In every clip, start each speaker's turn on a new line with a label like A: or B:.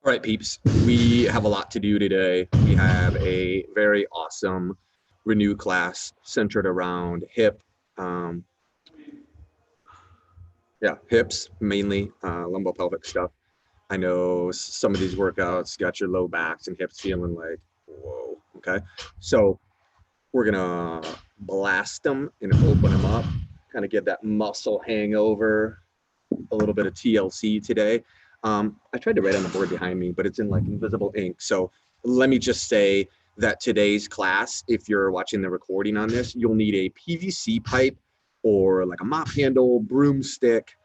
A: All right, peeps, we have a lot to do today. We have a very awesome renew class centered around um, hips, mainly lumbo-pelvic stuff. I know some of these workouts got your low backs and hips feeling like, whoa, okay? So we're gonna blast them and open them up, kind of give that muscle hangover, a little bit of TLC today. I tried to write on the board behind me, but it's in like invisible ink. So let me just say that today's class, if you're watching the recording on this, you'll need a PVC pipe or like a mop handle, broomstick,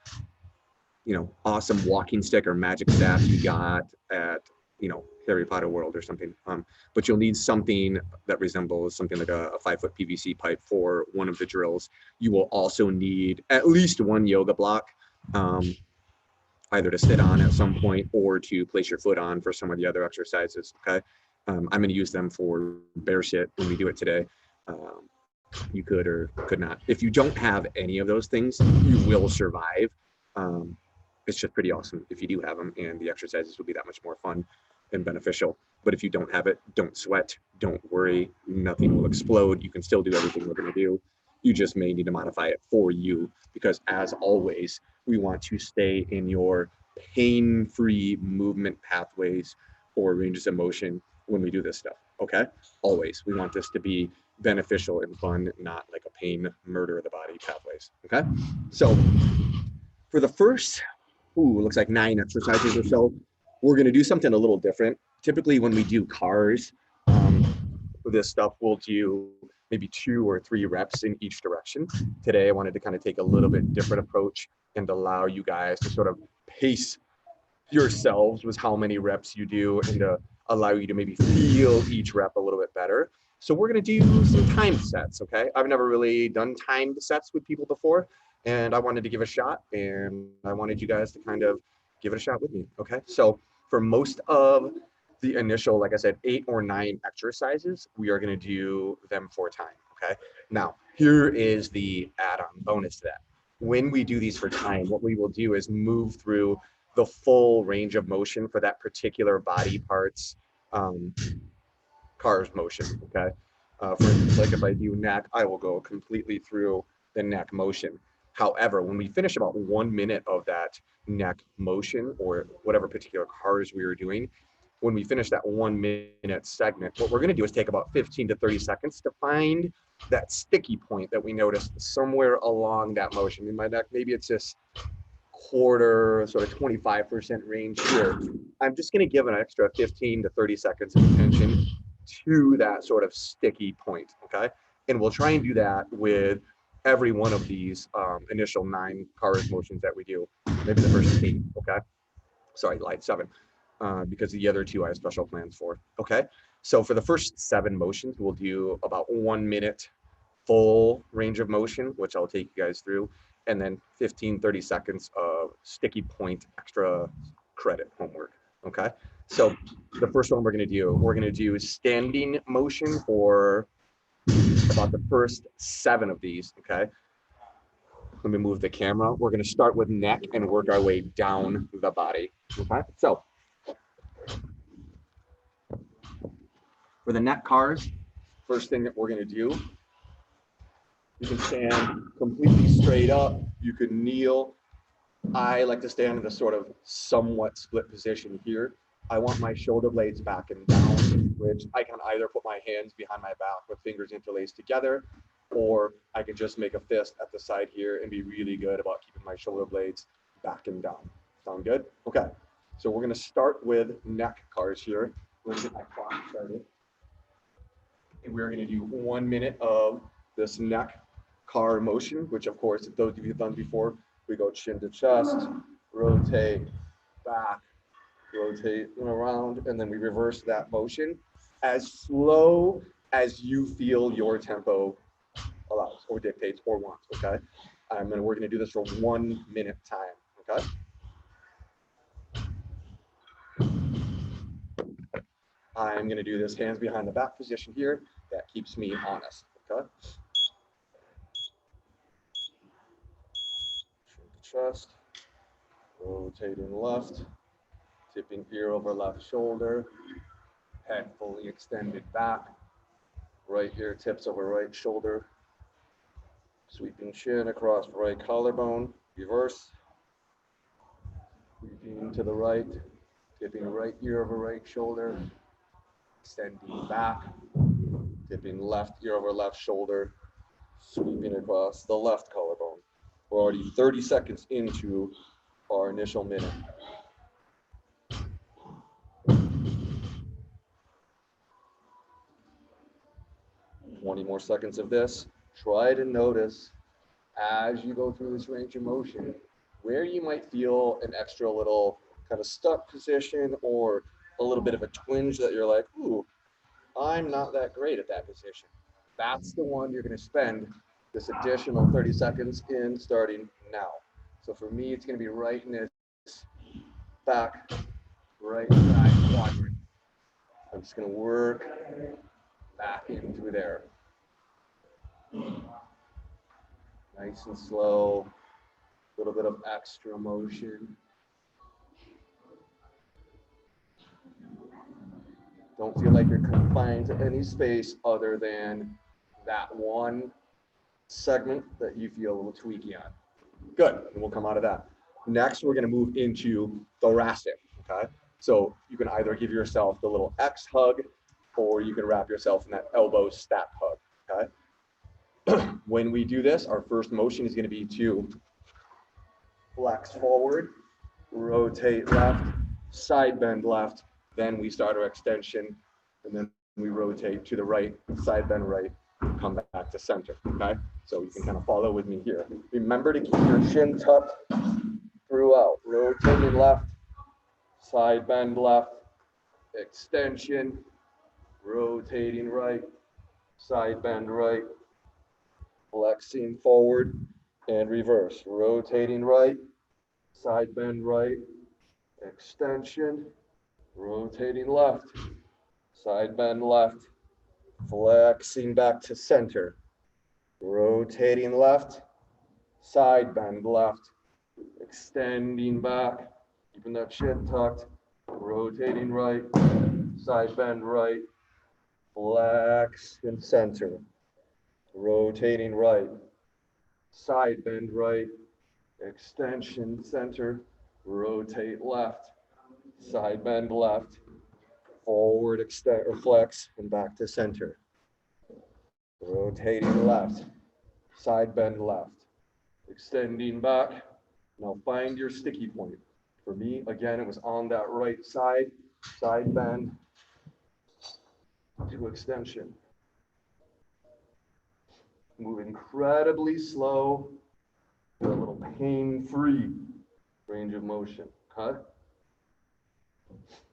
A: awesome walking stick or magic staff you got at, Harry Potter World or something. But you'll need something that resembles something like a 5-foot PVC pipe for one of the drills. You will also need at least one yoga block, either to sit on at some point or to place your foot on for some of the other exercises, okay? I'm gonna use them for bear sit when we do it today. You could or could not. If you don't have any of those things, you will survive. It's just pretty awesome if you do have them, and the exercises will be that much more fun and beneficial. But if you don't have it, don't sweat, don't worry, nothing will explode. You can still do everything we're gonna do. You just may need to modify it for you, because as always, we want to stay in your pain-free movement pathways or ranges of motion when we do this stuff, okay? Always, we want this to be beneficial and fun, not like a pain, murder of the body pathways, okay? So for the first, looks like 9 exercises or so, we're gonna do something a little different. Typically when we do cars, for this stuff, we'll do maybe 2 or 3 reps in each direction. Today, I wanted to kind of take a little bit different approach and allow you guys to sort of pace yourselves with how many reps you do and to allow you to maybe feel each rep a little bit better. So we're gonna do some timed sets, okay? I've never really done timed sets with people before, and I wanted to give a shot, and I wanted you guys to kind of give it a shot with me, okay? So for most of the initial, like I said, 8 or 9 exercises, we are gonna do them for time, okay? Now, here is the add-on bonus to that. When we do these for time, what we will do is move through the full range of motion for that particular body part's car's motion, okay? For instance, like if I do neck, I will go completely through the neck motion. However, when we finish about 1 minute of that neck motion or whatever particular cars we were doing, when we finish that 1 minute segment, what we're gonna do is take about 15 to 30 seconds to find that sticky point that we noticed somewhere along that motion in my neck. Maybe it's this quarter, sort of 25% range here. I'm just gonna give an extra 15 to 30 seconds of attention to that sort of sticky point, okay? And we'll try and do that with every one of these initial 9 cars motions that we do, maybe the first 8, okay? Sorry, light 7, because the other 2 I have special plans for, okay? So for the first 7 motions, we'll do about 1 minute full range of motion, which I'll take you guys through, and then 15, 30 seconds of sticky point extra credit homework, okay? So the first one we're gonna do standing motion for about the first 7 of these, okay? Let me move the camera. We're gonna start with neck and work our way down the body, okay? So for the neck cars, first thing that we're gonna do, you can stand completely straight up, you can kneel. I like to stand in a sort of somewhat split position here. I want my shoulder blades back and down, which I can either put my hands behind my back with fingers interlaced together, or I can just make a fist at the side here and be really good about keeping my shoulder blades back and down. Sound good? Okay, so we're gonna start with neck cars here. Let's get my clock started. And we're gonna do 1 minute of this neck car motion, which of course, if those of you have done before, we go chin to chest, rotate, back, rotate around, and then we reverse that motion as slow as you feel your tempo allows or dictates or wants, okay? And we're gonna do this for 1 minute time, okay? I'm gonna do this hands behind the back position here. That keeps me honest, okay? Chin to chest, rotating left, Tipping ear over left shoulder, head fully extended back, right ear tips over right shoulder, sweeping chin across right collarbone, reverse, sweeping to the right, tipping right ear over right shoulder, extending back, tipping left ear over left shoulder, sweeping across the left collarbone. We're already 30 seconds into our initial minute. 20 more seconds of this. Try to notice as you go through this range of motion where you might feel an extra little kind of stuck position or a little bit of a twinge that you're like, ooh, I'm not that great at that position. That's the one you're going to spend this additional 30 seconds in starting now. So for me, it's going to be right in this back, right side quadrant. I'm just going to work back in through there. Nice and slow, a little bit of extra motion. Don't feel like you're confined to any space other than that one segment that you feel a little tweaky on. Good, and we'll come out of that. Next, we're gonna move into thoracic, okay? So you can either give yourself the little X hug, or you can wrap yourself in that elbow step hug, okay? When we do this, our first motion is gonna be to flex forward, rotate left, side bend left, then we start our extension, and then we rotate to the right, side bend right, come back to center, okay? So you can kind of follow with me here. Remember to keep your chin tucked throughout. Rotating left, side bend left, extension, rotating right, side bend right, flexing forward and reverse. Rotating right, side bend right, extension, rotating left, side bend left, flexing back to center, rotating left, side bend left, extending back, keeping that chin tucked, rotating right, side bend right, flex and center, rotating right, side bend right, extension center, rotate left, side bend left, forward extend or flex and back to center, rotating left, side bend left, extending back. Now find your sticky point. For me, again, it was on that right side, side bend to extension. Move incredibly slow, a little pain-free range of motion, okay?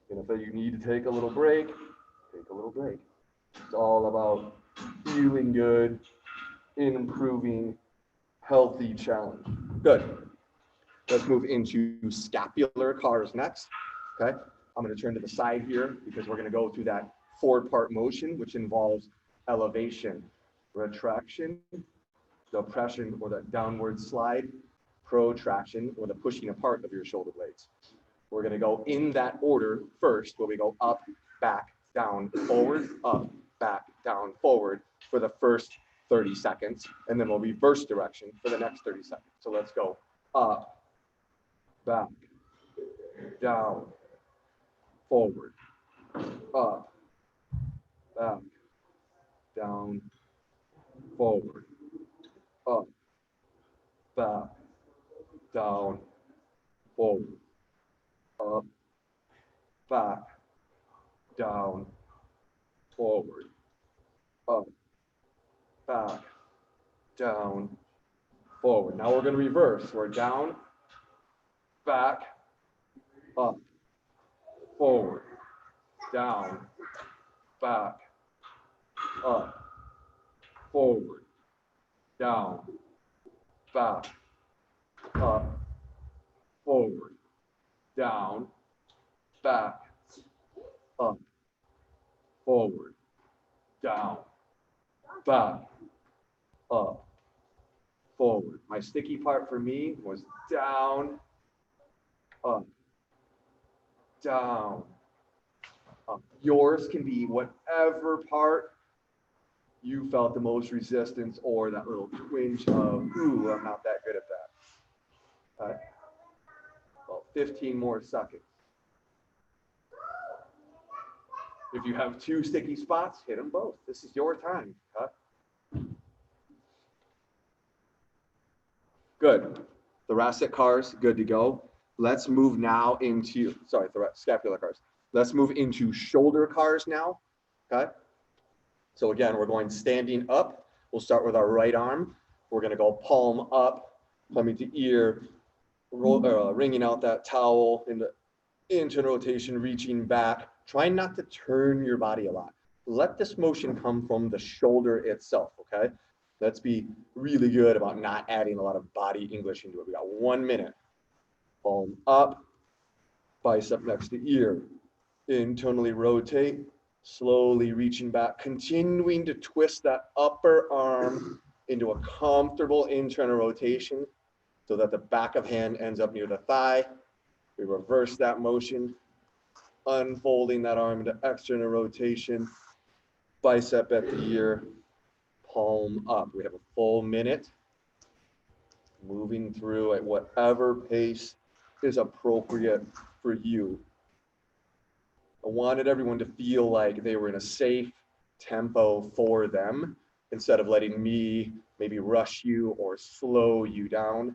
A: And if you need to take a little break, take a little break. It's all about feeling good, improving, healthy challenge. Good. Let's move into scapular cars next, okay? I'm gonna turn to the side here because we're gonna go through that four-part motion, which involves elevation, retraction, depression or the downward slide, protraction or the pushing apart of your shoulder blades. We're gonna go in that order first, where we go up, back, down, forward, up, back, down, forward for the first 30 seconds, and then we'll reverse direction for the next 30 seconds. So let's go up, back, down, forward, up, back, down, forward, up, back, down, forward, up, back, down, forward, up, back, down, forward. Now we're going to reverse. We're down, back, up, forward, down, back, up, forward, down, back, up, forward, down, back, up, forward, down, back, up, forward. My sticky part for me was down, up, down. Yours can be whatever part you felt the most resistance or that little twinge of, ooh, I'm not that good at that. All right. About 15 more seconds. If you have two sticky spots, hit them both. This is your time. Cut. Good. Thoracic cars, good to go. Let's move now into, sorry, scapular cars. Let's move into shoulder cars now. Okay. So again, we're going standing up. We'll start with our right arm. We're going to go palm up, coming to ear, wringing out that towel in the internal rotation, reaching back. Try not to turn your body a lot. Let this motion come from the shoulder itself, okay? Let's be really good about not adding a lot of body English into it. We got 1 minute. Palm up, bicep next to ear. Internally rotate, slowly reaching back, continuing to twist that upper arm into a comfortable internal rotation so that the back of hand ends up near the thigh. We reverse that motion, unfolding that arm into external rotation, bicep at the ear, palm up. We have a full minute, moving through at whatever pace is appropriate for you. I wanted everyone to feel like they were in a safe tempo for them instead of letting me maybe rush you or slow you down.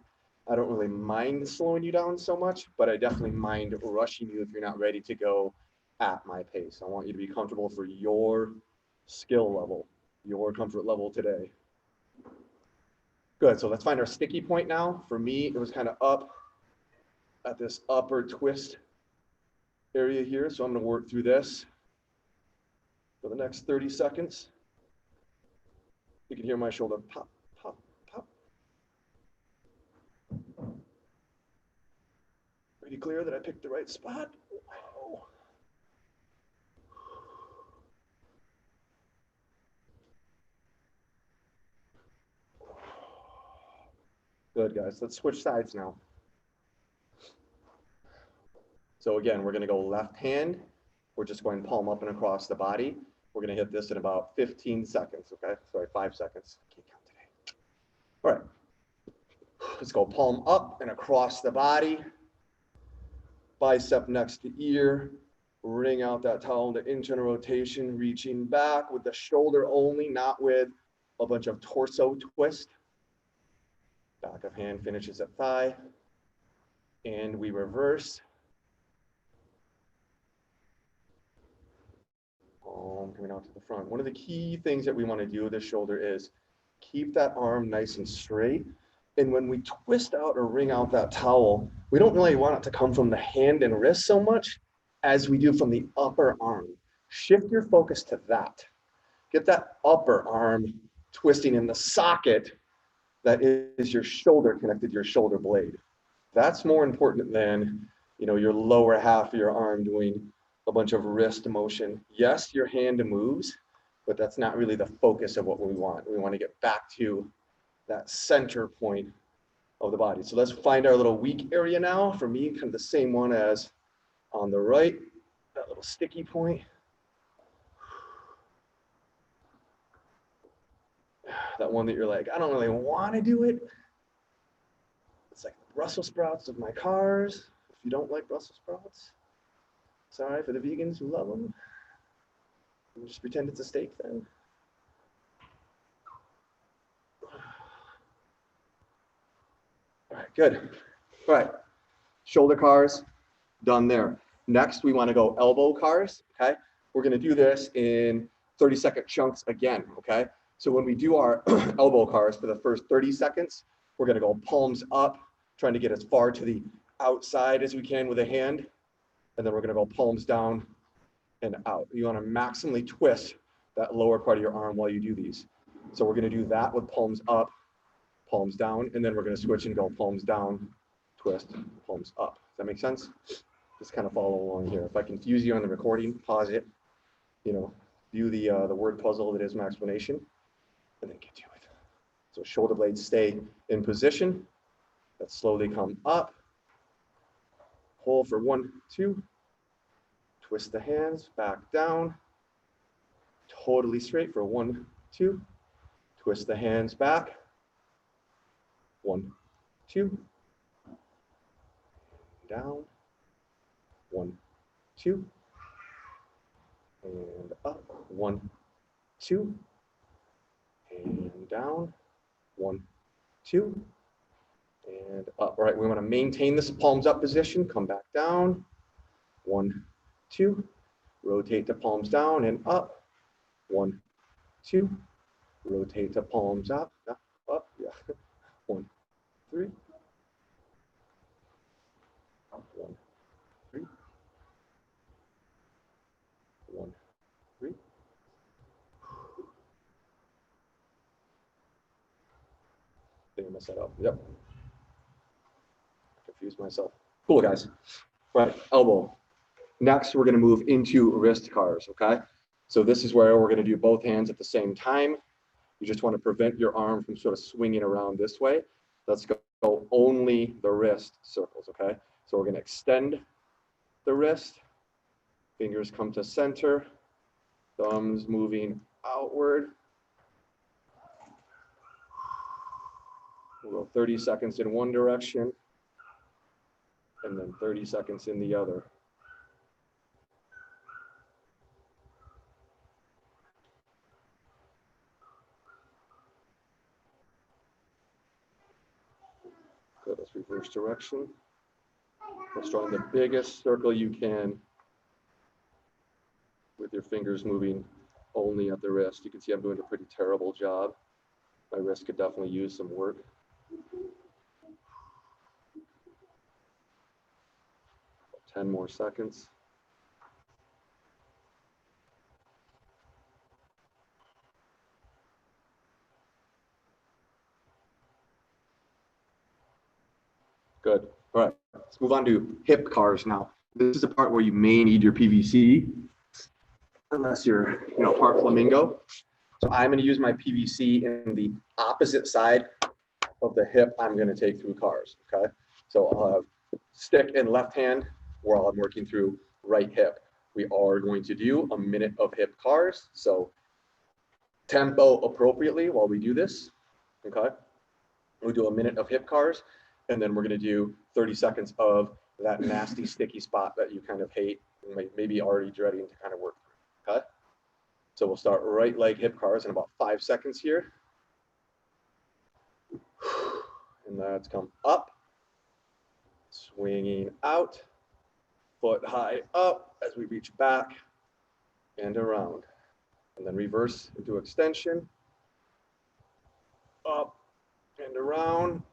A: I don't really mind slowing you down so much, but I definitely mind rushing you if you're not ready to go at my pace. I want you to be comfortable for your skill level, your comfort level today. Good, so let's find our sticky point now. For me, it was kind of up at this upper twist area here. So I'm gonna work through this for the next 30 seconds. You can hear my shoulder pop, pop, pop. Pretty clear that I picked the right spot. Wow. Good, guys. Let's switch sides now. So again, we're going to go left hand. We're just going palm up and across the body. We're going to hit this in about 15 seconds, okay? Sorry, 5 seconds. I can't count today. All right. Let's go palm up and across the body. Bicep next to ear. Wring out that towel into internal rotation, reaching back with the shoulder only, not with a bunch of torso twist. Back of hand finishes at thigh. And we reverse. Coming out to the front. One of the key things that we want to do with this shoulder is keep that arm nice and straight. And when we twist out or wring out that towel, we don't really want it to come from the hand and wrist so much as we do from the upper arm. Shift your focus to that. Get that upper arm twisting in the socket that is your shoulder connected to your shoulder blade. That's more important than, you know, your lower half of your arm doing a bunch of wrist motion. Yes, your hand moves, but that's not really the focus of what we want. We want to get back to that center point of the body. So let's find our little weak area now. For me, kind of the same one as on the right, that little sticky point. That one that you're like, I don't really want to do it. It's like the Brussels sprouts of my cars. If you don't like Brussels sprouts, sorry for the vegans who love them. We'll just pretend it's a steak then. All right, good. All right, shoulder cars, done there. Next, we want to go elbow cars, okay? We're going to do this in 30-second chunks again, okay? So when we do our elbow cars for the first 30 seconds, we're going to go palms up, trying to get as far to the outside as we can with a hand. And then we're going to go palms down and out. You want to maximally twist that lower part of your arm while you do these. So we're going to do that with palms up, palms down, and then we're going to switch and go palms down, twist, palms up. Does that make sense? Just kind of follow along here. If I confuse you on the recording, pause it, you know, view the word puzzle that is my explanation, and then get to it. So shoulder blades stay in position. Let's slowly come up. Hold for 1, 2, Twist the hands back down. Totally straight for 1, 2. Twist the hands back. 1, 2. Down. 1, 2. And up. 1, 2. And down. 1, 2. And up. All right, we want to maintain this palms up position. Come back down. 1, 2. Rotate the palms down and up. 1, 2. Rotate the palms up. Up. Yeah. 1, 3. 1, 3. 1, 3. Think I messed that up. Yep. Confused myself. Cool, guys. Right, elbow. Next, we're going to move into wrist cars, okay? So this is where we're going to do both hands at the same time. You just want to prevent your arm from sort of swinging around this way. Let's go only the wrist circles, okay? So we're going to extend the wrist. Fingers come to center. Thumbs moving outward. We'll go 30 seconds in one direction and then 30 seconds in the other. Good, let's reverse direction. Let's draw the biggest circle you can with your fingers moving only at the wrist. You can see I'm doing a pretty terrible job. My wrist could definitely use some work. About 10 more seconds. Good. All right, let's move on to hip cars now. This is the part where you may need your PVC, unless you're, part flamingo. So I'm going to use my PVC in the opposite side of the hip I'm going to take through cars, okay? So I'll have stick in left hand while I'm working through right hip. We are going to do a minute of hip cars. So tempo appropriately while we do this, okay? We do a minute of hip cars, and then we're going to do 30 seconds of that nasty sticky spot that you kind of hate and maybe already dreading to kind of work through, okay? So we'll start right leg hip cars in about 5 seconds here. And let's come up, swinging out, foot high up as we reach back and around. And then reverse into extension, up and around.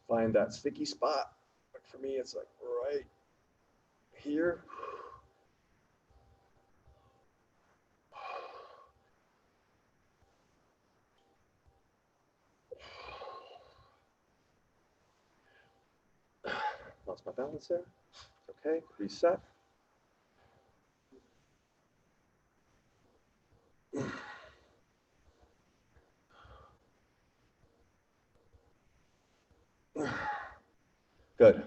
A: Find that sticky spot. Like for me, it's like right here. Lost my balance there. Okay, reset. Good.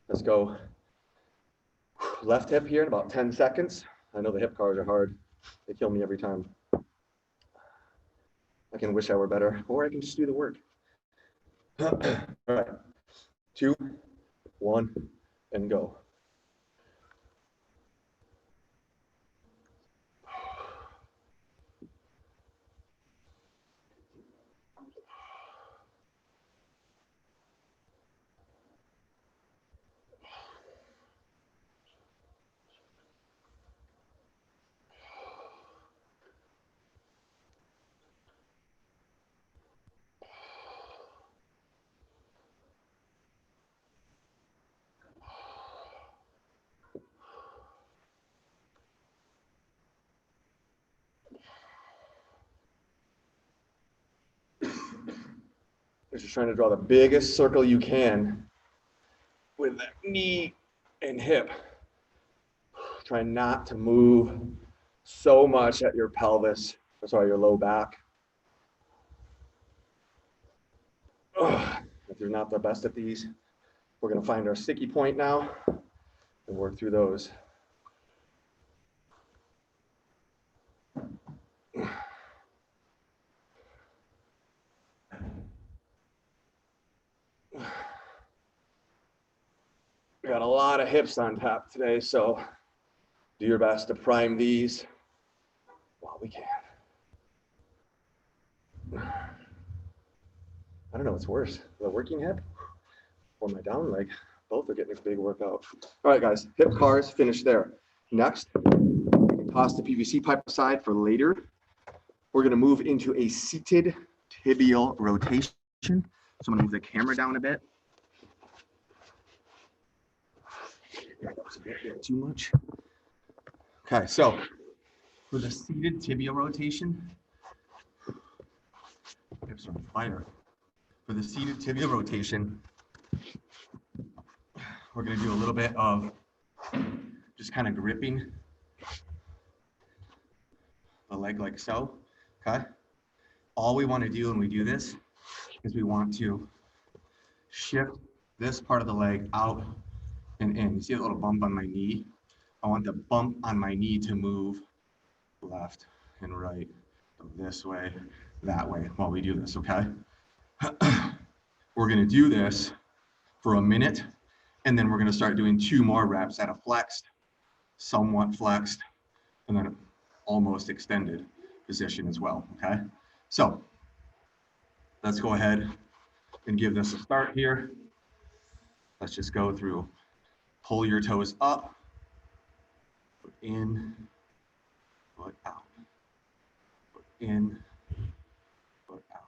A: Let's go left hip here in about 10 seconds. I know the hip cars are hard. They kill me every time. I can wish I were better, or I can just do the work. All right, 2, 1, and go. is just trying to draw the biggest circle you can with that knee and hip. Try not to move so much at your pelvis, sorry, your low back. If you're not the best at these, we're going to find our sticky point now and work through those. We got a lot of hips on tap today, so do your best to prime these while we can. I don't know what's worse, the working hip or my down leg. Both are getting a big workout. All right, guys, hip cars finished there. Next, toss the PVC pipe aside for later. We're going to move into a seated tibial rotation. So I'm going to move the camera down a bit. That was a bit too much. Okay, so for the seated tibial rotation, hips are on fire. For the seated tibial rotation, we're going to do a little bit of just kind of gripping the leg like so, okay? All we want to do when we do this is we want to shift this part of the leg out and in. You see a little bump on my knee? I want the bump on my knee to move left and right, so this way, that way while we do this, okay? We're going to do this for a minute, and then we're going to start doing 2 more reps at a flexed, somewhat flexed, and then almost extended position as well, okay? So let's go ahead and give this a start here. Let's just go through. Pull your toes up, foot in, foot out, foot in, foot out.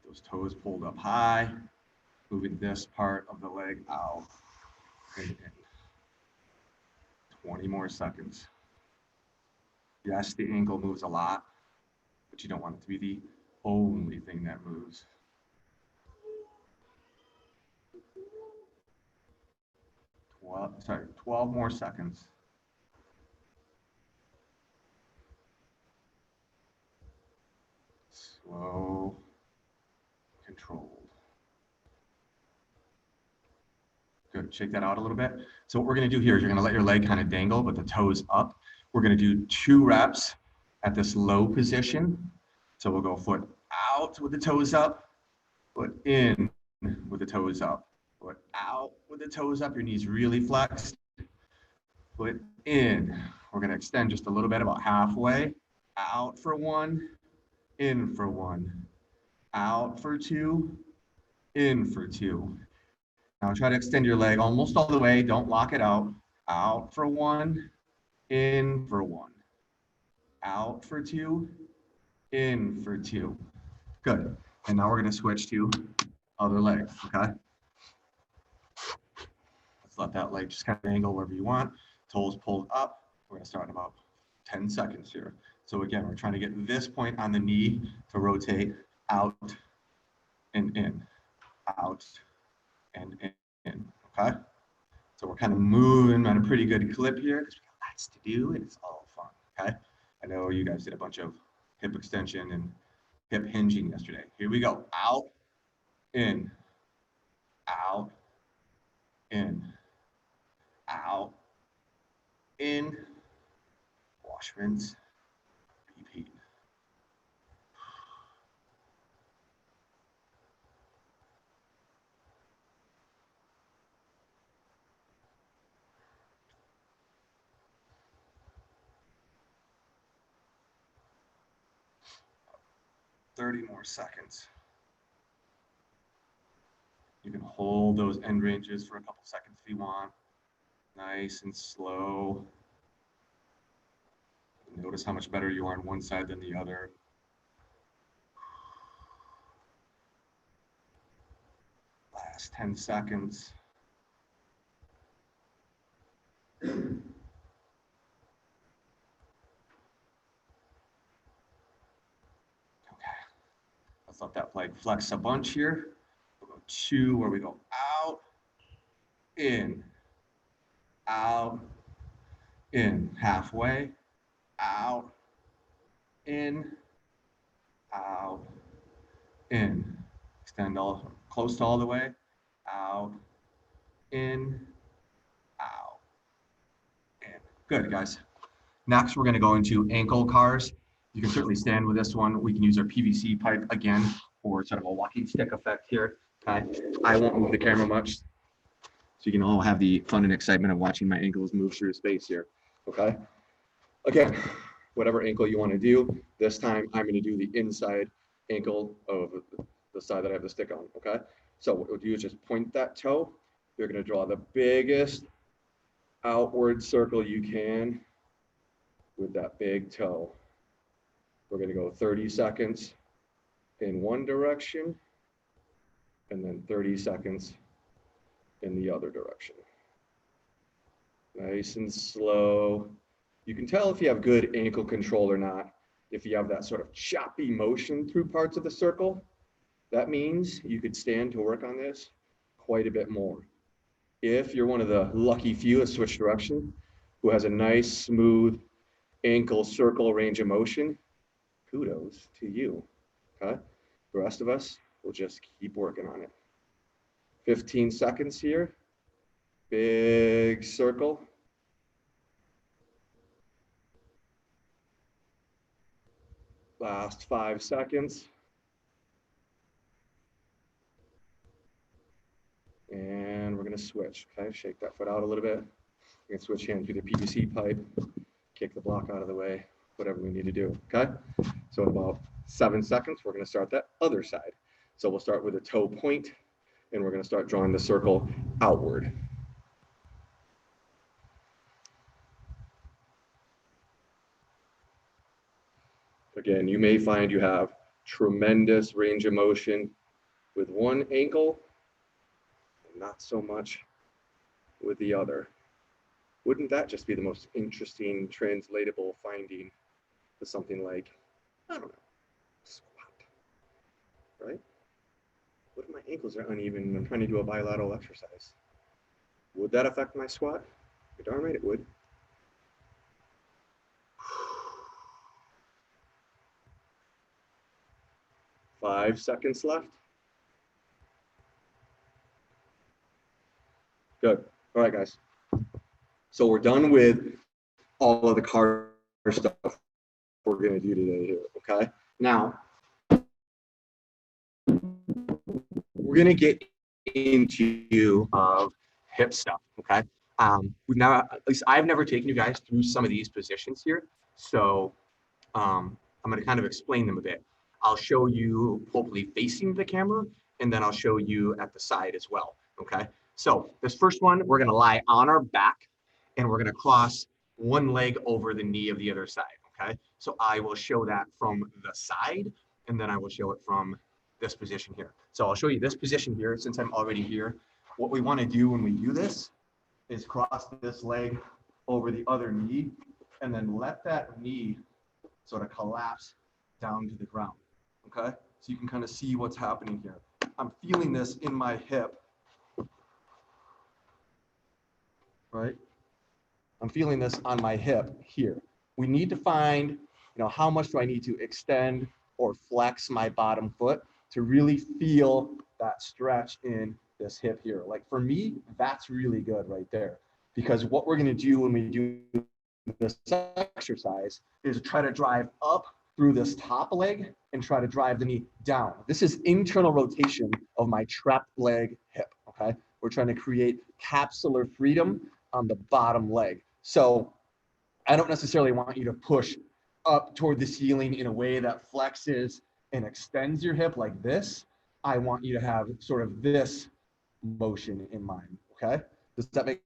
A: Those toes pulled up high, moving this part of the leg out and in. 20 more seconds. Yes, the ankle moves a lot, but you don't want it to be the only thing that moves. 12 more seconds. Slow, controlled. Good, shake that out a little bit. So what we're gonna do here is you're gonna let your leg kind of dangle, but the toes up. We're gonna do 2 reps at this low position. So we'll go foot out with the toes up, foot in with the toes up, foot out with the toes up, your knees really flexed, foot in. We're gonna extend just a little bit, about halfway, out for 1, in for 1, out for 2, in for 2. Now try to extend your leg almost all the way, don't lock it out. Out for 1, in for 1, out for 2, in for 2. Good. And now we're going to switch to other leg, okay? Let's let that leg just kind of angle wherever you want. Toes pulled up. We're going to start in about 10 seconds here. So again, we're trying to get this point on the knee to rotate out and in, out and in, okay? So we're kind of moving on a pretty good clip here because we got lots to do and it's all fun, okay? I know you guys did a bunch of hip extension and hip hinging yesterday. Here we go. Out, in, out, in, out, in, wash, rinse, repeat. $30 more seconds. You can hold those end ranges for a couple seconds if you want. Nice and slow. Notice how much better you are on one side than the other. Last 10 seconds. Okay, let's let that leg flex a bunch here. We'll go 2, where we go out, in, out, in, halfway, out, in, out, in. Extend all close to all the way, out, in, out, in. Good, guys. Next, we're going to go into ankle cars. You can certainly stand with this one. We can use our PVC pipe again for sort of a walking stick effect here. Okay. I won't move the camera much, so you can all have the fun and excitement of watching my ankles move through space here. Okay. Again, whatever ankle you want to do. This time, I'm going to do the inside ankle of the side that I have the stick on. Okay. So what we'll do is just point that toe. You're going to draw the biggest outward circle you can with that big toe. We're going to go 30 seconds in one direction and then 30 seconds in the other direction. Nice and slow. You can tell if you have good ankle control or not. If you have that sort of choppy motion through parts of the circle, that means you could stand to work on this quite a bit more. If you're one of the lucky few that switch direction, who has a nice, smooth ankle circle range of motion, kudos to you. Okay, the rest of us will just keep working on it. 15 seconds here. Big circle. Last 5 seconds. And we're going to switch. Okay, shake that foot out a little bit. We're going to switch hands through the PVC pipe, kick the block out of the way, whatever we need to do. Okay, so in about 7 seconds, we're going to start that other side. So we'll start with a toe point, and we're going to start drawing the circle outward. Again, you may find you have tremendous range of motion with one ankle, and not so much with the other. Wouldn't that just be the most interesting translatable finding to something like, I don't know, squat, right? What if my ankles are uneven and I'm trying to do a bilateral exercise? Would that affect my squat? You're darn right it would. Five seconds left. Good. All right, guys. So we're done with all of the car stuff we're going to do today here, okay? Now, we're going to get into hip stuff, okay? We've now, at least I've never taken you guys through some of these positions here, so I'm going to kind of explain them a bit. I'll show you hopefully facing the camera, and then I'll show you at the side as well, okay? So this first one, we're going to lie on our back, and we're going to cross one leg over the knee of the other side, okay? So I will show that from the side, and then I will show it from this position here. So I'll show you this position here since I'm already here. What we want to do when we do this is cross this leg over the other knee, and then let that knee sort of collapse down to the ground, okay? So you can kind of see what's happening here. I'm feeling this in my hip, right? I'm feeling this on my hip here. We need to find, how much do I need to extend or flex my bottom foot to really feel that stretch in this hip here. Like for me, that's really good right there. Because what we're gonna do when we do this exercise is try to drive up through this top leg and try to drive the knee down. This is internal rotation of my trapped leg hip, okay? We're trying to create capsular freedom on the bottom leg. So I don't necessarily want you to push up toward the ceiling in a way that flexes and extends your hip like this. I want you to have sort of this motion in mind, okay? Does that make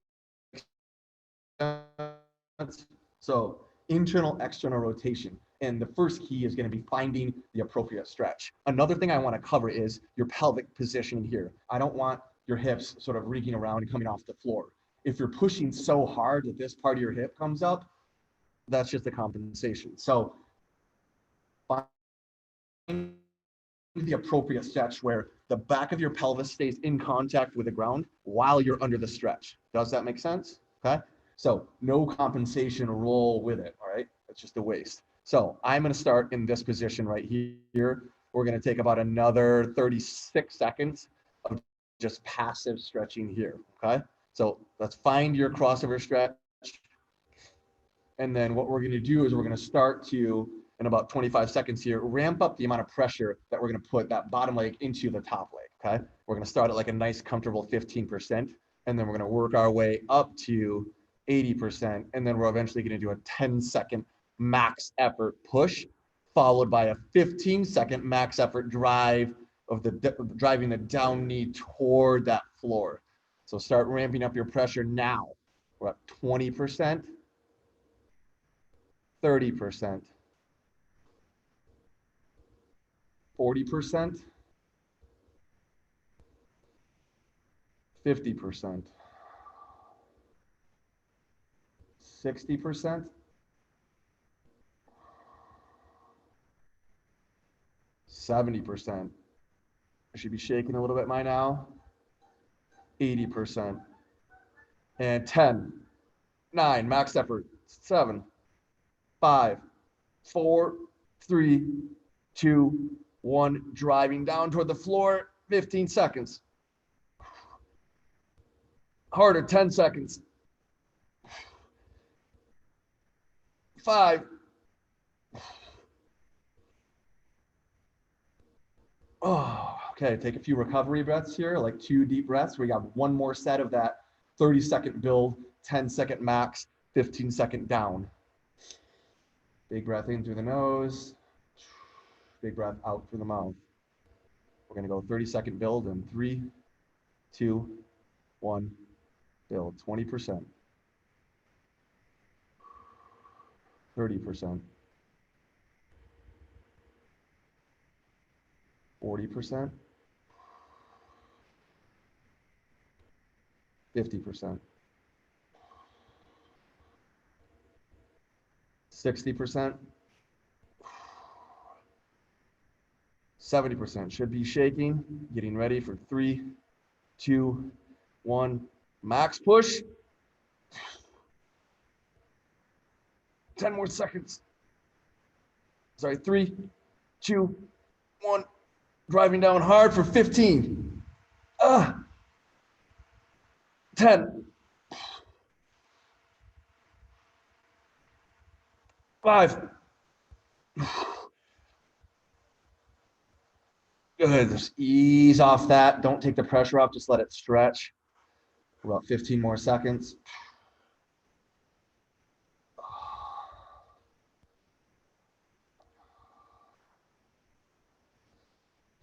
A: sense? So internal, external rotation. And the first key is going to be finding the appropriate stretch. Another thing I want to cover is your pelvic position here. I don't want
B: your hips sort of reeking around and coming off the floor. If you're pushing so hard that this part of your hip comes up, that's just a compensation. So find the appropriate stretch where the back of your pelvis stays in contact with the ground while you're under the stretch. Does that make sense? Okay. So no compensation roll with it. All right. It's just a waste. So I'm going to start in this position right here. We're going to take about another 36 seconds of just passive stretching here. Okay. So let's find your crossover stretch. And then what we're going to do is we're going to start to, in about 25 seconds here, ramp up the amount of pressure that we're going to put that bottom leg into the top leg, okay? We're going to start at like a nice, comfortable 15%, and then we're going to work our way up to 80%, and then we're eventually going to do a 10-second max effort push, followed by a 15-second max effort drive of driving the down knee toward that floor. So start ramping up your pressure now. We're at 20%. 30%, 40%, 50%, 60%, 70%. I should be shaking a little bit by now. 80%. And 10, 9, max effort, 7, 5, 4, 3, 2, 1, driving down toward the floor, 15 seconds. Harder, 10 seconds. 5. Oh, okay, take a few recovery breaths here, like 2 deep breaths. We got one more set of that 30-second build, 10-second max, 15-second down. Big breath in through the nose. Big breath out through the mouth. We're going to go 30-second build in 3, 2, 1, build. 20%. 30%. 40%. 50%. 60%. 70%. Should be shaking. Getting ready for 3, 2, 1. Max push. 10 more seconds. Sorry, 3, 2, 1. Driving down hard for 15. 10. 5. Good. Just ease off that. Don't take the pressure off. Just let it stretch for about 15 more seconds.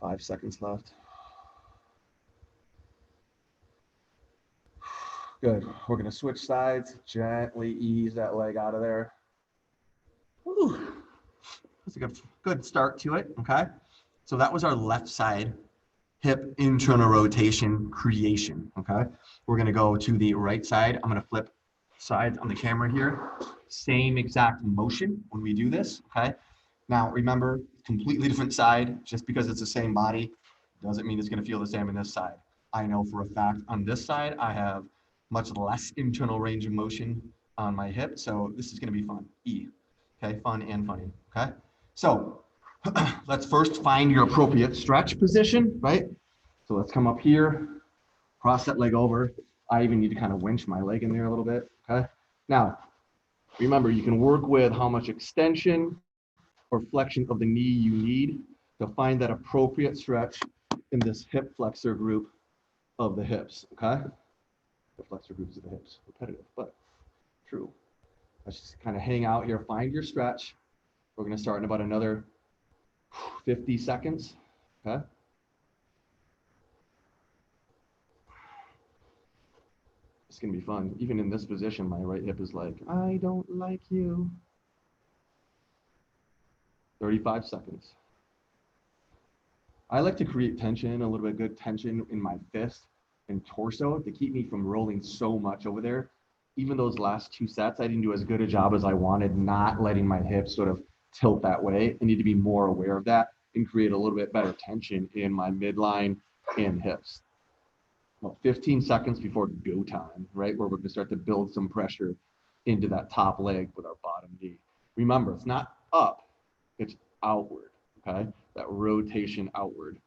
B: 5 seconds left. Good. We're going to switch sides. Gently ease that leg out of there. Whew. That's a good start to it. Okay. So that was our left side hip internal rotation creation. Okay. We're going to go to the right side. I'm going to flip sides on the camera here. Same exact motion when we do this. Okay. Now remember, completely different side. Just because it's the same body doesn't mean it's going to feel the same on this side. I know for a fact on this side, I have much less internal range of motion on my hip. So this is going to be fun. E. Okay. Fun and funny. Okay. So let's first find your appropriate stretch position, right? So let's come up here, cross that leg over. I even need to kind of winch my leg in there a little bit, okay? Now, remember, you can work with how much extension or flexion of the knee you need to find that appropriate stretch in this hip flexor group of the hips, okay? The flexor groups of the hips, repetitive, but true. Let's just kind of hang out here, find your stretch. We're gonna start in about another 50 seconds, okay? It's gonna be fun. Even in this position, my right hip is like, I don't like you. 35 seconds. I like to create tension, a little bit of good tension in my fist and torso to keep me from rolling so much over there. Even those last 2 sets, I didn't do as good a job as I wanted, not letting my hips sort of tilt that way. I need to be more aware of that and create a little bit better tension in my midline and hips. Well, 15 seconds before go time, right? Where we're gonna start to build some pressure into that top leg with our bottom knee. Remember, it's not up, it's outward, okay? That rotation outward.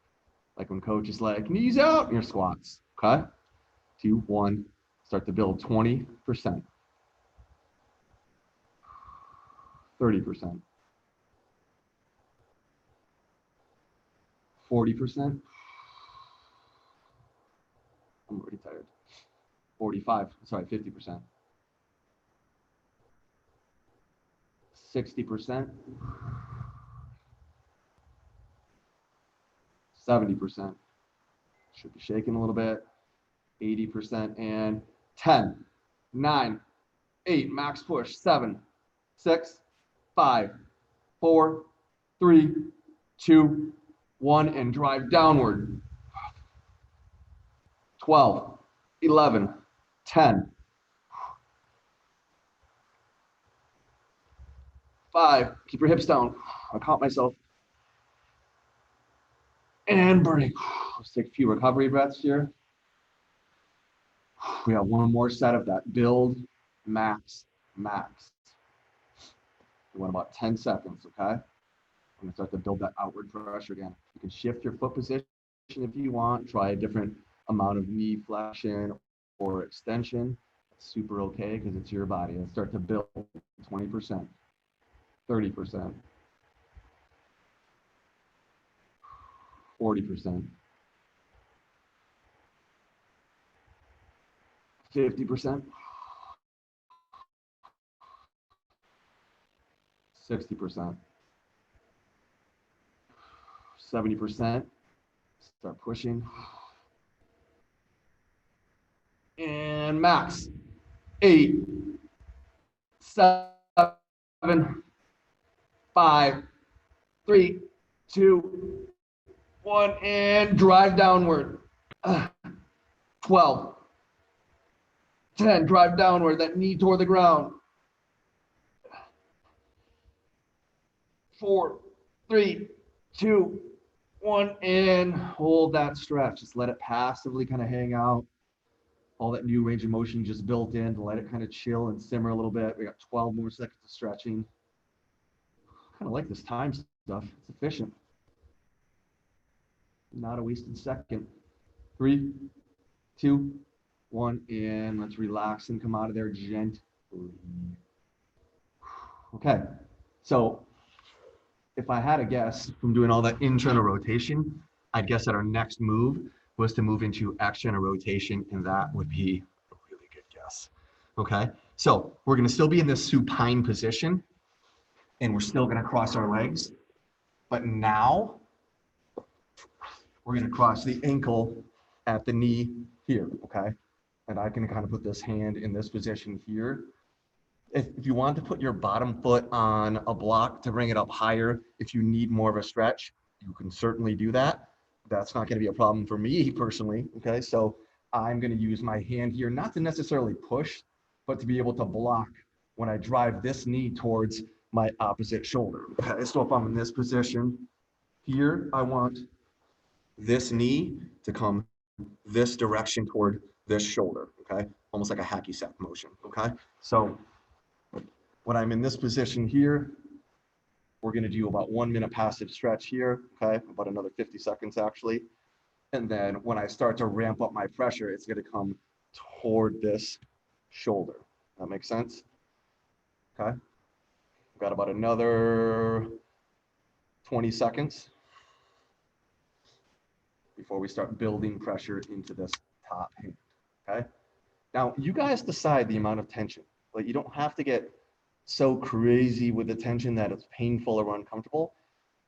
B: Like when coach is like, knees out in your squats, okay? 2, 1, start to build 20%, 30%, 40%. I'm already tired. 50%, 60%, 70%. Should be shaking a little bit. 80% and 10, 9, 8, max push, 7, 6, 5, 4, 3, 2, 1, and drive downward. 12, 11, 10, 5, keep your hips down. I caught myself. And break. Let's take a few recovery breaths here. We have one more set of that build, max, max. We want about 10 seconds, okay? I'm gonna start to build that outward pressure again. You can shift your foot position if you want, try a different amount of knee flexion or extension. That's super okay because it's your body. And start to build 20%, 30%, 40%, 50%, 60%, 70%. Start pushing. And max. 8, 7, 5, 3, 2, 1, and drive downward. 12, 10, drive downward, that knee toward the ground. 4, 3, 2, 1, and hold that stretch. Just let it passively kind of hang out. All that new range of motion just built in to let it kind of chill and simmer a little bit. We got 12 more seconds of stretching. Kind of like this time stuff. It's efficient. Not a wasted second. 3, 2, 1, and let's relax and come out of there gently. Okay, so if I had a guess from doing all that internal rotation, I'd guess that our next move was to move into external rotation, and that would be a really good guess. Okay, so we're gonna still be in this supine position, and we're still gonna cross our legs, but now we're gonna cross the ankle at the knee here, okay? And I can kind of put this hand in this position here. If you want to put your bottom foot on a block to bring it up higher, if you need more of a stretch, you can certainly do that. That's not gonna be a problem for me personally, okay? So I'm gonna use my hand here, not to necessarily push, but to be able to block when I drive this knee towards my opposite shoulder, okay? So if I'm in this position here, I want this knee to come this direction toward this shoulder, okay? Almost like a hacky sack motion, okay? So when I'm in this position here, we're gonna do about 1 minute passive stretch here, okay? About another 50 seconds actually. And then when I start to ramp up my pressure, it's gonna come toward this shoulder. That makes sense? Okay. We've got about another 20 seconds before we start building pressure into this top hand, okay? Now, you guys decide the amount of tension. Like, you don't have to get so crazy with the tension that it's painful or uncomfortable.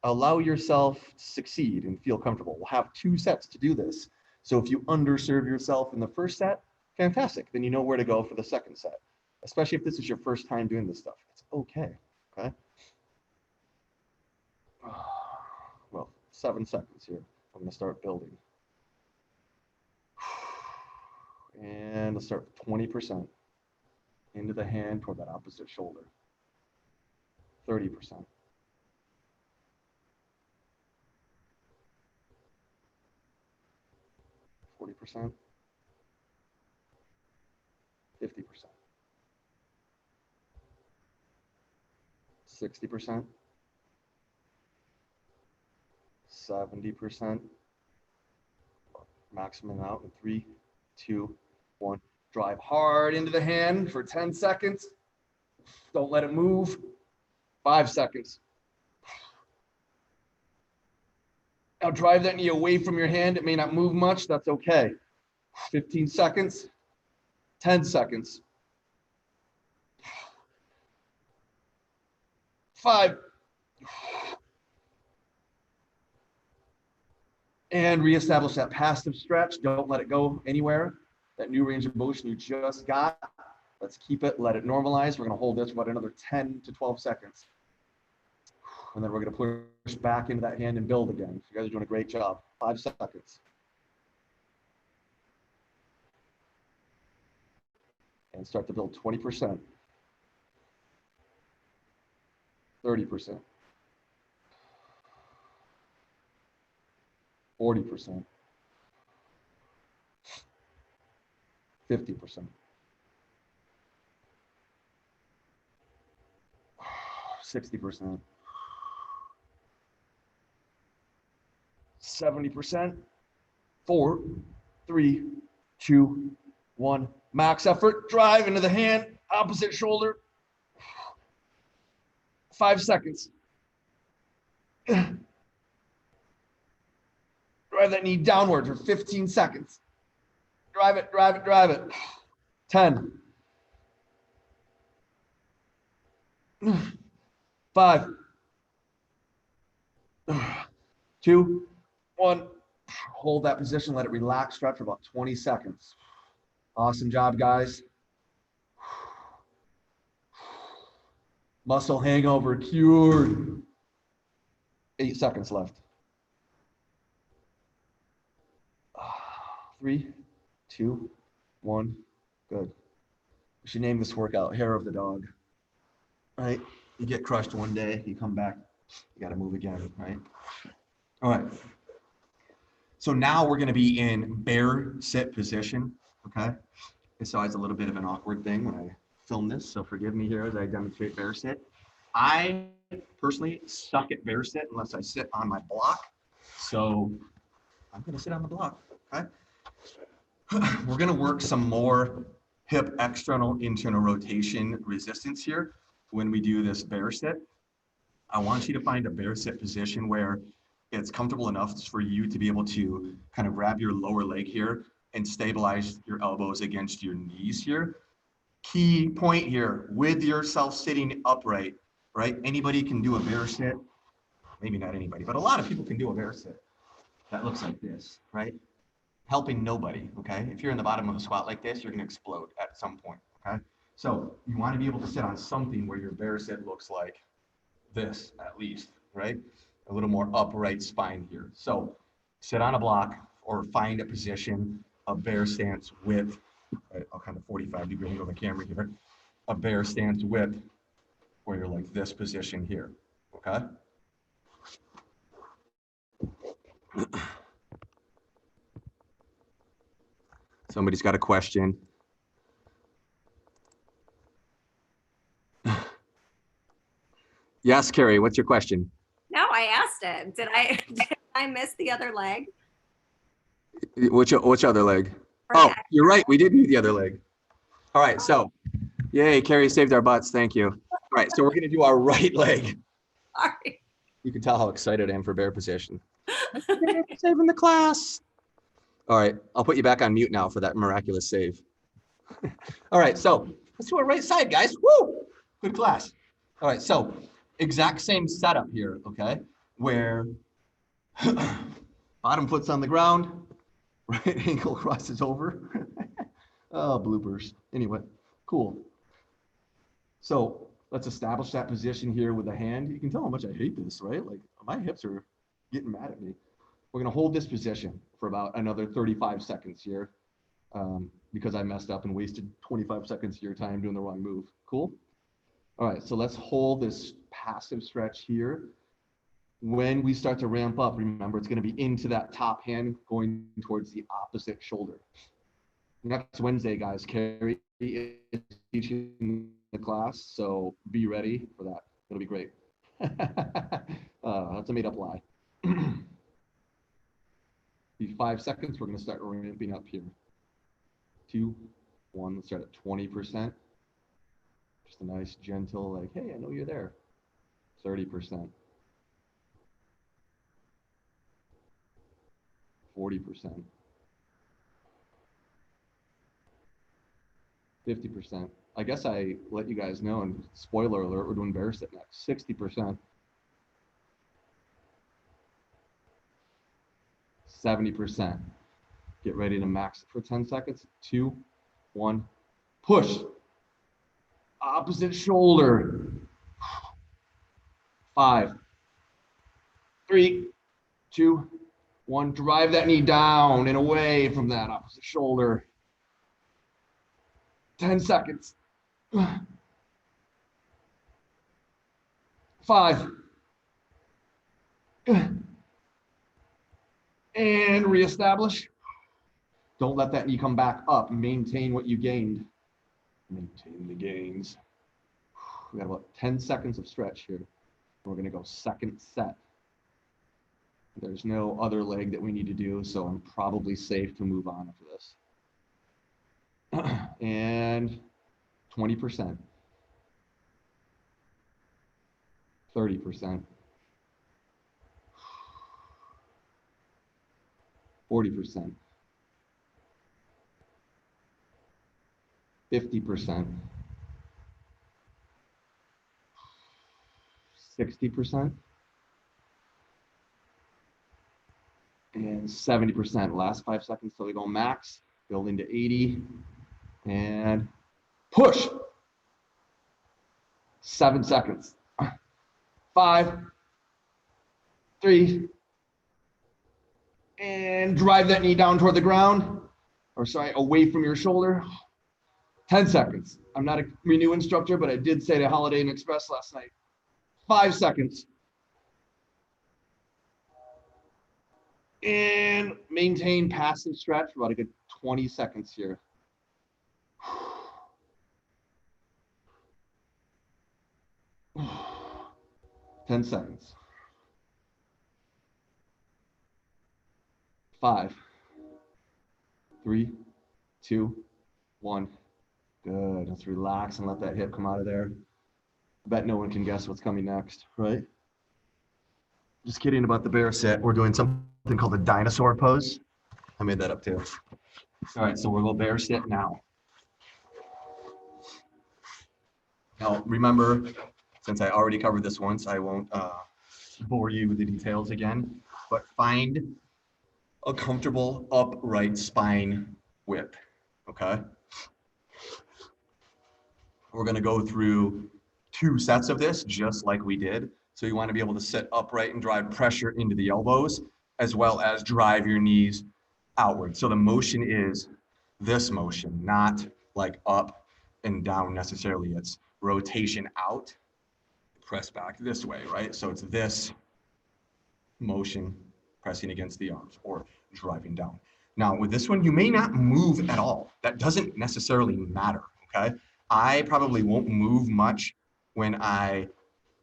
B: Allow yourself to succeed and feel comfortable. We'll have 2 sets to do this. So if you underserve yourself in the first set, fantastic. Then you know where to go for the second set, especially if this is your first time doing this stuff. It's okay, okay? Well, 7 seconds here. I'm gonna start building. And let's start with 20% into the hand toward that opposite shoulder. 30%. 40%. 50%. 60%. 70%. Maximum out in 3, 2, 1. Drive hard into the hand for 10 seconds. Don't let it move. 5 seconds. Now drive that knee away from your hand. It may not move much. That's okay. 15 seconds. 10 seconds. 5. And reestablish that passive stretch. Don't let it go anywhere. That new range of motion you just got. Let's keep it, let it normalize. We're going to hold this for about another 10 to 12 seconds. And then we're going to push back into that hand and build again. You guys are doing a great job. 5 seconds. And start to build 20%. 30%. 40%. 50%. 60%. 70%. 4, 3, 2, 1. Max effort. Drive into the hand. Opposite shoulder. 5 seconds. Drive that knee downward for 15 seconds. Drive it, drive it, drive it. 10. 5. 2, 1. Hold that position. Let it relax. Stretch for about 20 seconds. Awesome job, guys. Muscle hangover cured. 8 seconds left. 3, 2, 1. Good. We should name this workout Hair of the Dog. Right? You get crushed one day, you come back, you got to move again, right? All right. So now we're going to be in bear sit position, okay? It's always a little bit of an awkward thing when I film this, so forgive me here as I demonstrate bear sit. I personally suck at bear sit unless I sit on my block. So I'm going to sit on the block, okay? We're going to work some more hip external internal rotation resistance here when we do this bear sit. I want you to find a bear sit position where it's comfortable enough for you to be able to kind of grab your lower leg here and stabilize your elbows against your knees here. Key point here, with yourself sitting upright, right? Anybody can do a bear sit. Maybe not anybody, but a lot of people can do a bear sit. That looks like this, right? Helping nobody, okay? If you're in the bottom of a squat like this, you're gonna explode at some point, okay? So you wanna be able to sit on something where your bear sit looks like this, at least, right? A little more upright spine here. So sit on a block or find a position, a bear stance with, right, I'll kind of 45-degree angle the camera here, a bear stance with where you're like this position here, okay? Somebody's got a question. Yes, Carrie, what's your question?
C: No, I asked it. Did I miss the other leg?
B: Which other leg?
C: Or
B: Oh,
C: neck?
B: you're right. We did do the other leg. All right, so yay, Carrie saved our butts. Thank you. All right, so we're gonna do our right leg.
C: Sorry.
B: You can tell how excited I am for bear position. Saving the class. All right, I'll put you back on mute now for that miraculous save. All right, so let's do our right side, guys. Woo! Good class. All right, so exact same setup here, okay? Where bottom foot's on the ground, right ankle crosses over. Oh, bloopers. Anyway, cool. So let's establish that position here with the hand. You can tell how much I hate this, right? Like my hips are getting mad at me. We're gonna hold this position for about another 35 seconds here. because I messed up and wasted 25 seconds of your time doing the wrong move. Cool? All right, so let's hold this passive stretch here. When we start to ramp up, remember, it's going to be into that top hand going towards the opposite shoulder. Next Wednesday, guys, Carrie is teaching the class, so be ready for that. It'll be great. That's a made-up lie. Be 5 seconds. We're going to start ramping up here. 2, 1. Let's start at 20%. Just a nice, gentle, like, hey, I know you're there. 30%. 40%. 50%. I guess I let you guys know, and spoiler alert, we're doing bear sit next. 60%. 70%. Get ready to max for 10 seconds. 2, 1, push. Opposite shoulder. 5, 3, 2, 1. Drive that knee down and away from that opposite shoulder. 10 seconds. 5. And reestablish. Don't let that knee come back up. Maintain what you gained. Maintain the gains. We got about 10 seconds of stretch here. We're going to go second set. There's no other leg that we need to do, so I'm probably safe to move on after this. And 20%. 30%. 40%. 50%. 60%. And 70%. Last 5 seconds till we go max. Building to 80. And push. 7 seconds. 5, 3, and drive that knee down toward the ground, or sorry, away from your shoulder. 10 seconds. I'm not a Renew instructor, but I did say to Holiday Inn Express last night. 5 seconds. And maintain passive stretch for about a good 20 seconds here. 10 seconds. 5, 3, 2, 1. Good. Let's relax and let that hip come out of there. I bet no one can guess what's coming next, right? Just kidding about the bear sit. We're doing something called the Dinosaur Pose. I made that up too. All right, so we'll go bear sit now. Now, remember, since I already covered this once, I won't bore you with the details again, but find a comfortable upright spine width, okay? We're gonna go through 2 sets of this, just like we did. So you wanna be able to sit upright and drive pressure into the elbows, as well as drive your knees outward. So the motion is this motion, not like up and down necessarily. It's rotation out, press back this way, right? So it's this motion pressing against the arms or driving down. Now with this one, you may not move at all. That doesn't necessarily matter, okay? I probably won't move much when I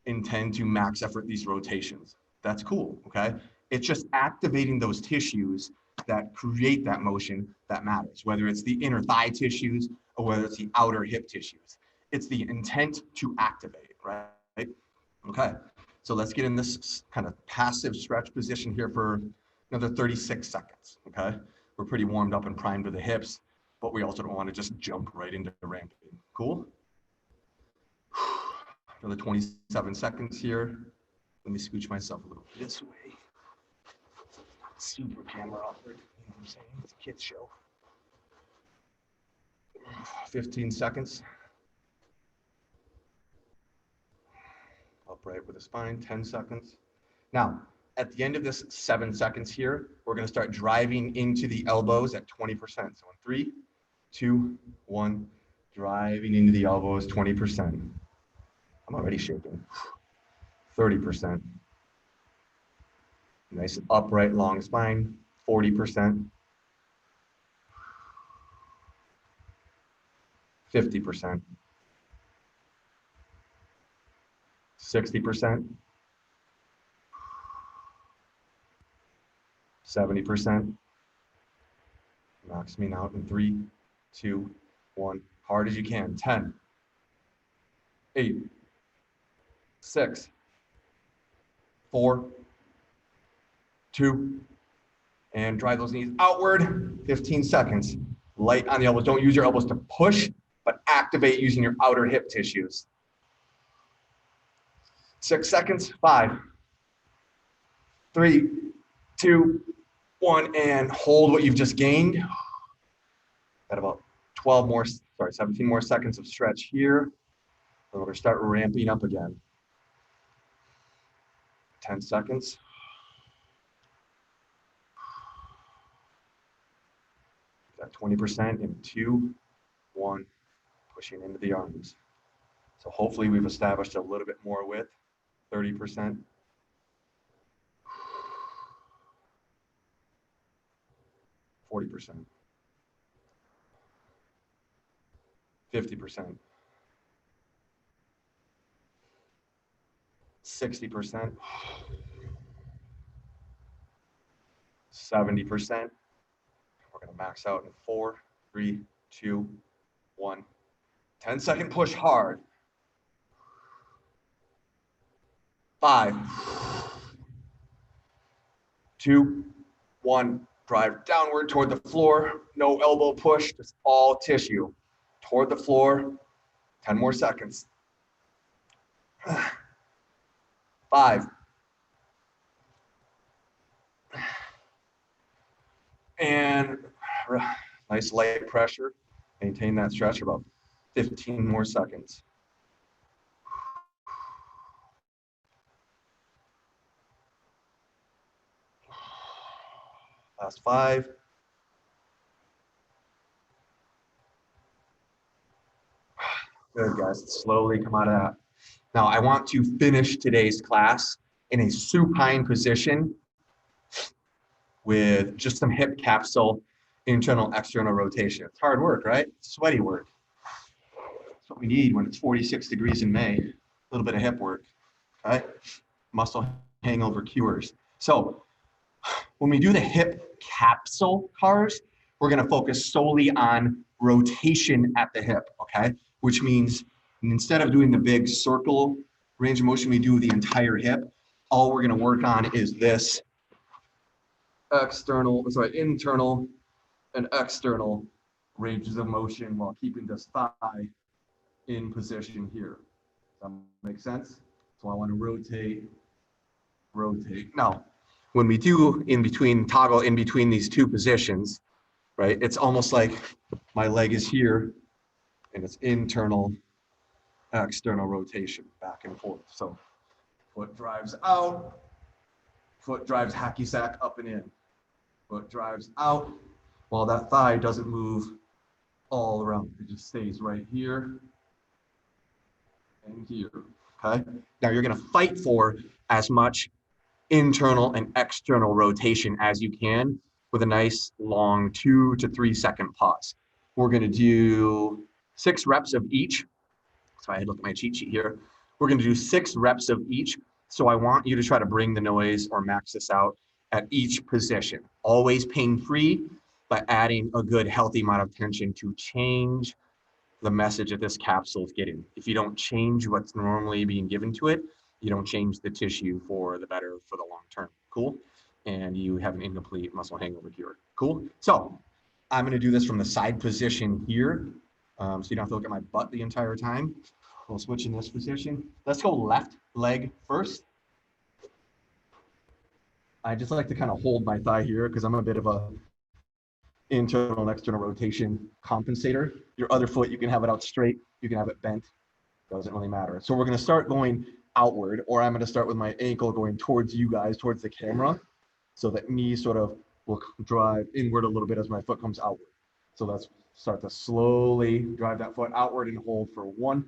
B: intend to max effort these rotations. That's cool, okay? It's just activating those tissues that create that motion that matters, whether it's the inner thigh tissues or whether it's the outer hip tissues. It's the intent to activate, right? Okay, so let's get in this kind of passive stretch position here for another 36 seconds, okay? We're pretty warmed up and primed with the hips, but we also don't want to just jump right into the ramping. Cool? Another 27 seconds here. Let me scooch myself a little this way. Super camera awkward, you know what I'm saying? It's a kid's show. 15 seconds. Upright with the spine, 10 seconds. Now, at the end of this 7 seconds here, we're going to start driving into the elbows at 20%. So in 3, 2, 1, driving into the elbows 20%. I'm already shaking. 30%. Nice upright long spine. 40%. 50%. 60%. 70%. Knocks me out in 3, 2, 1. Hard as you can. 10, 8, 6, 4, 2, and drive those knees outward. 15 seconds. Light on the elbows. Don't use your elbows to push, but activate using your outer hip tissues. 6 seconds. 5, 3, 2, 1, and hold what you've just gained. Got about 17 more seconds of stretch here. And we're going to start ramping up again. 10 seconds. Got 20% in 2, 1, pushing into the arms. So hopefully we've established a little bit more width, 30%. 40%. 50%. 60%. 70%. We're going to max out in 4, 3, 2, 1. 10-second push hard. 5, 2, 1. Drive downward toward the floor. No elbow push, just all tissue. Toward the floor. 10 more seconds. 5. And nice light pressure. Maintain that stretch for about 15 more seconds. Last 5. Good, guys. Slowly come out of that. Now, I want to finish today's class in a supine position with just some hip capsule, internal, external rotation. It's hard work, right? Sweaty work. That's what we need when it's 46 degrees in May. A little bit of hip work, okay? Muscle hangover cures. So when we do the hip capsule cars, we're going to focus solely on rotation at the hip, okay? Which means instead of doing the big circle range of motion, we do the entire hip. All we're going to work on is this internal and external ranges of motion while keeping this thigh in position here. Does that make sense? So I want to rotate. Now, when we do toggle in between these two positions, right, it's almost like my leg is here and it's internal, external rotation back and forth. So foot drives out, foot drives hacky sack up and in. Foot drives out while that thigh doesn't move all around. It just stays right here and here, okay? Now you're gonna fight for as much internal and external rotation as you can with a nice long 2 to 3 second pause. We're gonna do 6 reps of each. So I had to look at my cheat sheet here. We're gonna do 6 reps of each. So I want you to try to bring the noise or max this out at each position. Always pain-free, but adding a good healthy amount of tension to change the message that this capsule is getting. If you don't change what's normally being given to it, you don't change the tissue for the better for the long term. Cool? And you have an incomplete muscle hangover cure. Cool? So I'm gonna do this from the side position here. So you don't have to look at my butt the entire time. We'll switch in this position. Let's go left leg first. I just like to kind of hold my thigh here because I'm a bit of a internal and external rotation compensator. Your other foot, you can have it out straight, you can have it bent, doesn't really matter. So we're gonna start going outward, or I'm going to start with my ankle going towards you guys, towards the camera. So that knee sort of will drive inward a little bit as my foot comes outward. So let's start to slowly drive that foot outward and hold for 1,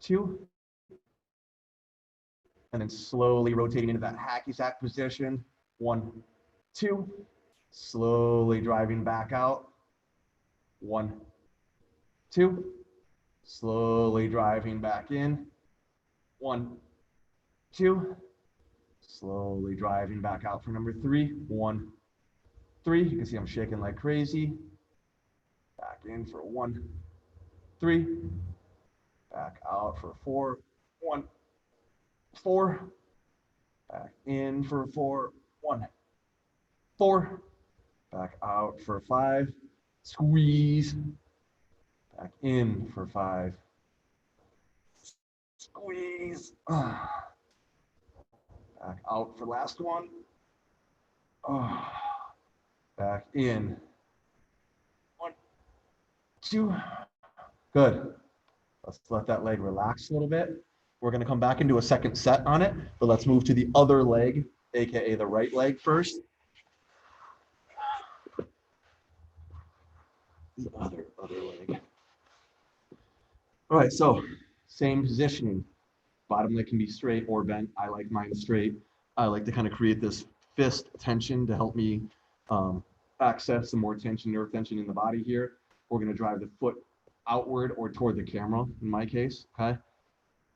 B: 2. And then slowly rotating into that hacky sack position. 1, 2. Slowly driving back out. 1, 2. Slowly driving back in. 1, 2. Slowly driving back out for number 3. 1, 3. You can see I'm shaking like crazy. Back in for 1, 3. Back out for 4. 1, 4. Back in for 4. 1, 4. Back out for 5. Squeeze. Back in for 5. Squeeze. Back out for last one. Back in. 1, 2. Good. Let's let that leg relax a little bit. We're going to come back into a second set on it, but let's move to the other leg, aka the right leg first. The other leg. All right, so same positioning. Bottom leg can be straight or bent. I like mine straight. I like to kind of create this fist tension to help me access some more tension, nerve tension in the body here. We're going to drive the foot outward or toward the camera in my case, okay?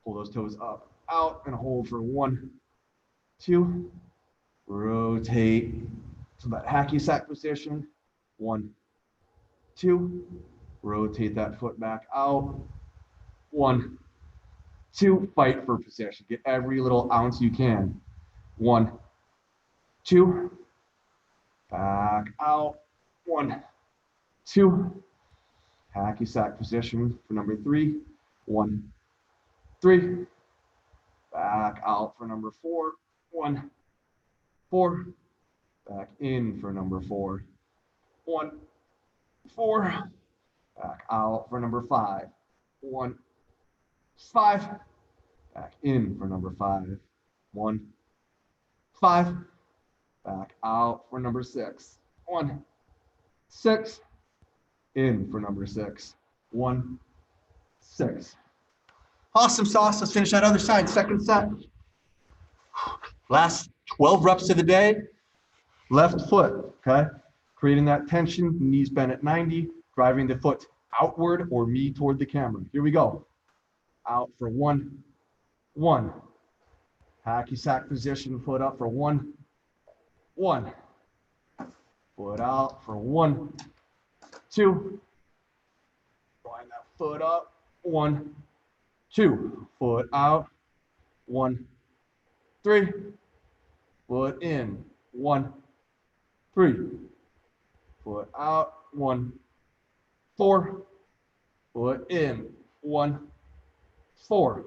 B: Pull those toes up, out, and hold for 1, 2. Rotate to that hacky sack position. 1, 2. Rotate that foot back out. 1, 2. Fight for position. Get every little ounce you can. 1, 2. Back out. 1, 2. Hacky sack position for number 3. 1, 3. Back out for number 4. 1, 4. Back in for number 4. 1, 4. Back out for number 5. 1, 5. Back in for number 5. 1, 5. Back out for number 6. 1, 6. In for number 6. 1, 6. Awesome sauce. Let's finish that other side. Second set. Last 12 reps of the day. Left foot, okay? Creating that tension, knees bent at 90, driving the foot outward or me toward the camera. Here we go. Out for 1, 1. Hacky sack position, foot up for 1, 1. Foot out for 1, 2. Drawing that foot up. 1, 2. Foot out. 1, 3. Foot in. 1, 3. Foot out. 1, 4. Foot in. 1, 4.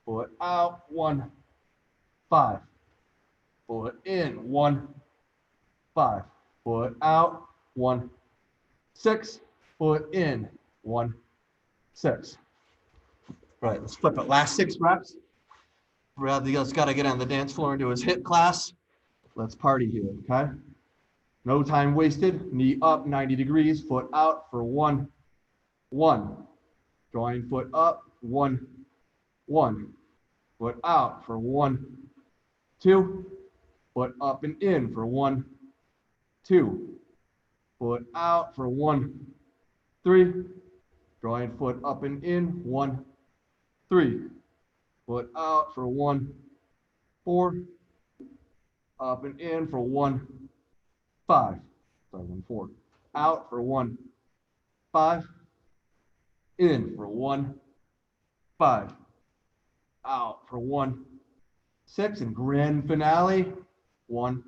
B: Foot out. 1, 5. Foot in. 1, 5. Foot out. 1, 6. Foot in. 1, 6. Right, let's flip it. Last 6 reps. Bradley has got to get on the dance floor and do his HIIT class. Let's party here, okay? No time wasted. Knee up, 90 degrees. Foot out for 1, 1. Drawing foot up, 1, 1. Foot out for 1, 2. Foot up and in for 1, 2. Foot out for 1, 3. Drawing foot up and in, 1, 3. Foot out for 1, 4. Up and in for 1, 5. Sorry, 1, 4. Out for 1, 5. In for 1, 5. Out for 1, 6. And grand finale, 1,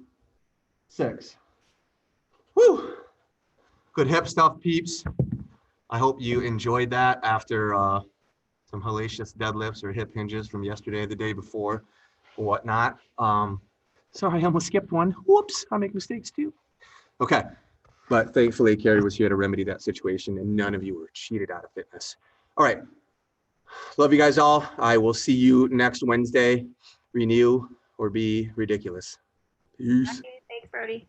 B: 6. Woo! Good hip stuff, peeps. I hope you enjoyed that after some hellacious deadlifts or hip hinges from yesterday, the day before, or whatnot. Sorry, I almost skipped one. Whoops, I make mistakes too. Okay.
A: But thankfully, Carrie was here to remedy that situation, and none of you were cheated out of fitness. All right. Love you guys all. I will see you next Wednesday. Renew or be ridiculous. Peace.
C: Okay, thanks, Brody.